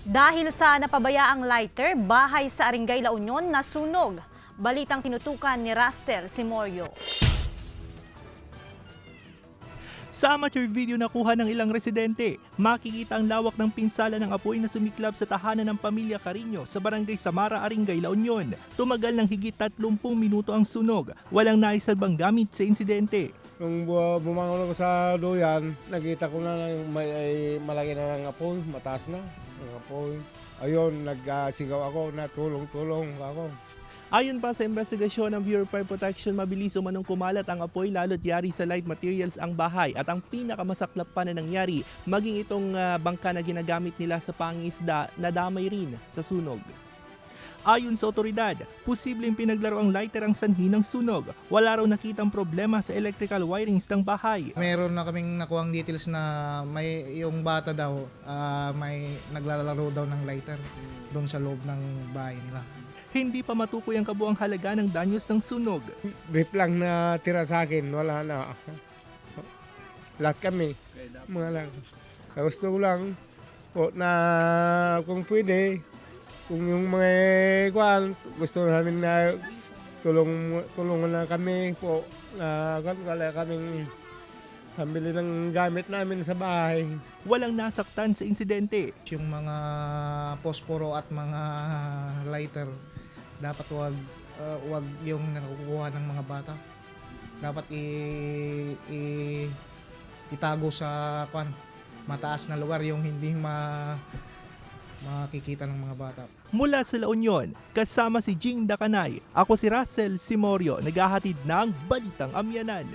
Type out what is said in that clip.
Dahil sa napabayaang lighter, bahay sa Aringay, La Union nasunog. Balitang tinutukan ni Russell Simorio. Sa amateur video na kuha ng ilang residente, makikita ang lawak ng pinsala ng apoy na sumiklab sa tahanan ng pamilya Carino sa barangay Samara, Aringay, La Union. Tumagal ng higit 30 minuto ang sunog. Walang naisalbang gamit sa insidente. Nung bumangon ako sa duyan, nakita ko na may malaki na ng apoy, mataas na ang apoy. Ayun, nagsigaw ako na tulong ako. Ayon pa sa investigasyon ng Bureau of Fire Protection, mabilis umanong kumalat ang apoy lalo't yari sa light materials ang bahay at ang pinakamasaklap pa na nangyari, maging itong bangka na ginagamit nila sa pangisda na damay rin sa sunog. Ayon sa otoridad, posibleng pinaglaro ang lighter ang sanhi ng sunog. Wala raw nakitang problema sa electrical wirings ng bahay. Meron na kaming nakuhang details na may yung bata daw may naglalaro daw ng lighter doon sa loob ng bahay nila. Hindi pa matukoy ang kabuang halaga ng danyos ng sunog. Brief lang na tira sa akin, wala na. Lahat kami, mga lang. Gusto ko lang po na kung pwede, kung yung mga kwan, gusto namin na tulungan na kami po na wala kaming pambili ng gamit namin sa bahay. Walang nasaktan sa insidente. Yung mga posporo at mga lighter, dapat wag yung nakukuha ng mga bata. Dapat itago sa mataas na lugar yung hindi makikita ng mga bata. Mula sa La Union, kasama si Jing Dakanay, ako si Russell Simorio, naghahatid ng Balitang Amyanan.